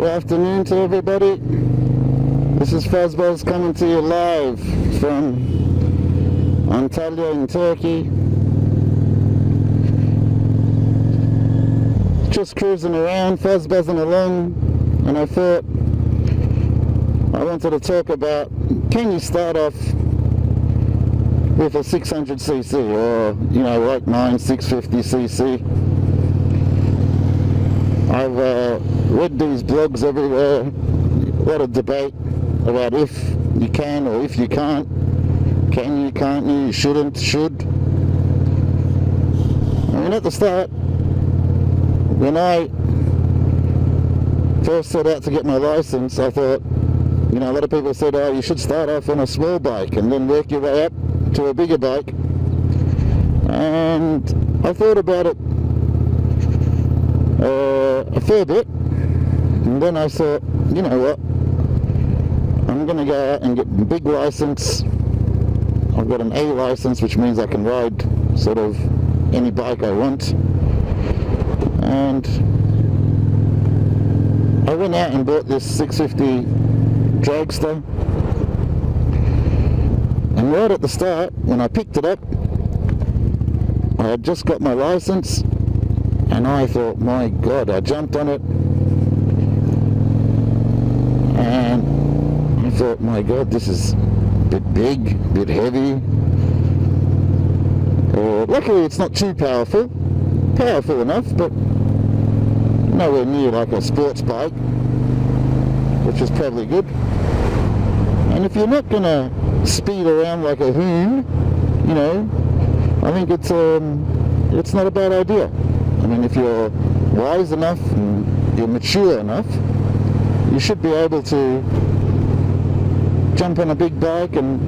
Good afternoon to everybody. This is Fuzzbuzz coming to you live from Antalya in Turkey. Just cruising around, Fuzzbuzzing along, and I thought I wanted to talk about, can you start off with a 600cc or, like mine, 650cc? I've read these blogs everywhere, a lot of debate about if you can or if you can't. Can you, can't you, shouldn't, should. I mean, at the start, when I first set out to get my license, I thought, a lot of people said, oh, you should start off on a small bike and then work your way up to a bigger bike. And I thought about it a fair bit, and then I thought, you know what, I'm going to go out and get a big license. I've got an A license, which means I can ride sort of any bike I want. And I went out and bought this 650 dragster, and right at the start, when I picked it up, I had just got my license, and I thought, my God, I jumped on it, and I thought, my God, this is a bit big, a bit heavy. Luckily it's not too powerful enough, but nowhere near like a sports bike, which is probably good. And if you're not going to speed around like a hoon, I think it's not a bad idea. I mean, if you're wise enough and you're mature enough, you should be able to jump on a big bike and,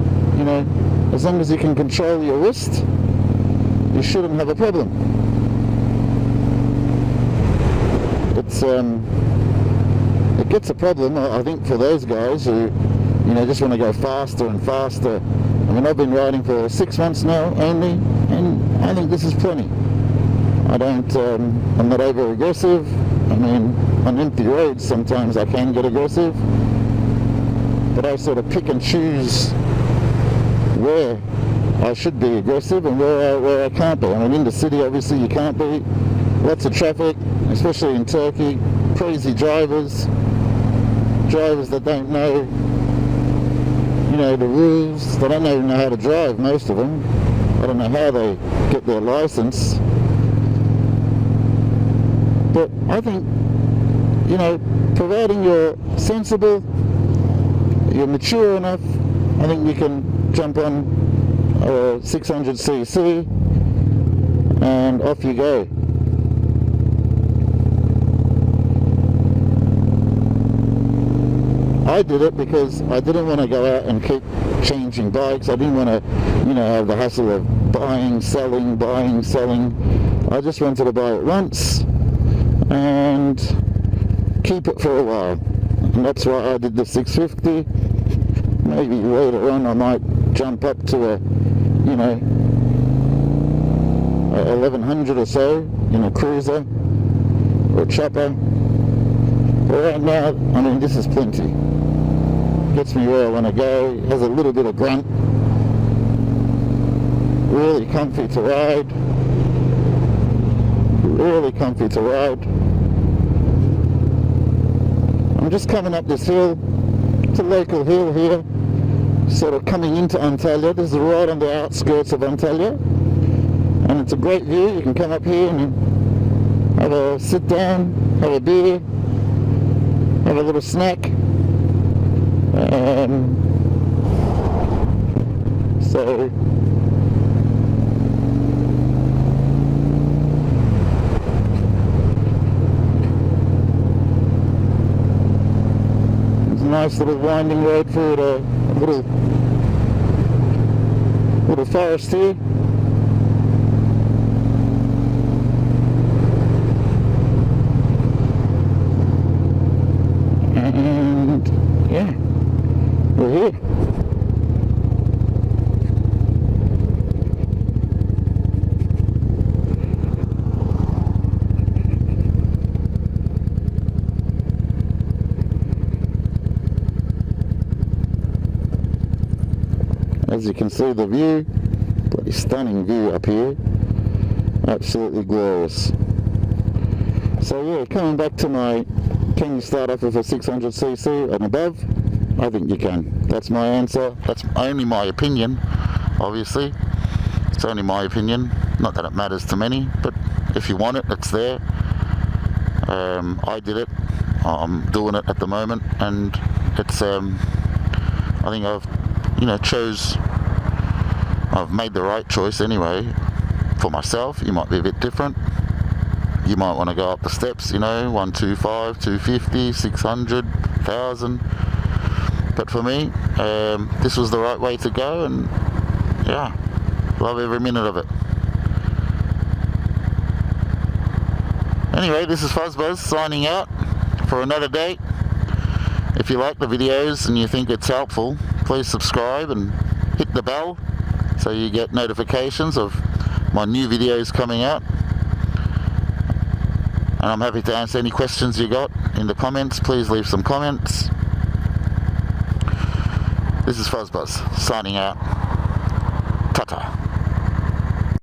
as long as you can control your wrist, you shouldn't have a problem. It gets a problem, I think, for those guys who, just want to go faster and faster. I mean, I've been riding for 6 months now only, and I think this is plenty. I'm not over aggressive. I mean, on empty roads sometimes I can get aggressive, but I sort of pick and choose where I should be aggressive and where I can't be. I mean, in the city obviously you can't be. Lots of traffic, especially in Turkey, crazy drivers that don't know, the rules. They don't even know how to drive, most of them. I don't know how they get their license. But I think, providing you're sensible, you're mature enough, I think you can jump on a 600cc and off you go. I did it because I didn't want to go out and keep changing bikes. I didn't want to, have the hustle of buying, selling. I just wanted to buy it once and keep it for a while, and that's why I did the 650. Maybe later on I might jump up to a 1100 or so in a cruiser or a chopper. But right now, I mean, this is plenty. Gets me where I want to go. Has a little bit of grunt. Really comfy to ride. Really comfy to ride. I'm just coming up this hill. It's a local hill here, sort of coming into Antalya. This is right on the outskirts of Antalya, and it's a great view. You can come up here and have a sit down, have a beer, have a little snack. So nice little winding road through a little forest here. And yeah, we're here. As you can see, the view, bloody stunning view up here, absolutely glorious. So yeah, coming back to my, can you start off with a 600cc and above? I think you can. That's my answer. That's only my opinion, obviously. It's only my opinion. Not that it matters to many, but if you want it, it's there. I did it. I'm doing it at the moment, and it's. I think I've made the right choice anyway. For myself, you might be a bit different. You might want to go up the steps, 125, 250, 600, 1000. But for me, this was the right way to go, and yeah, love every minute of it. Anyway, this is Fuzzbuzz signing out for another day. If you like the videos and you think it's helpful, please subscribe and hit the bell so you get notifications of my new videos coming out. And I'm happy to answer any questions you got in the comments. Please leave some comments. This is Fuzzbuzz signing out. Ta-ta.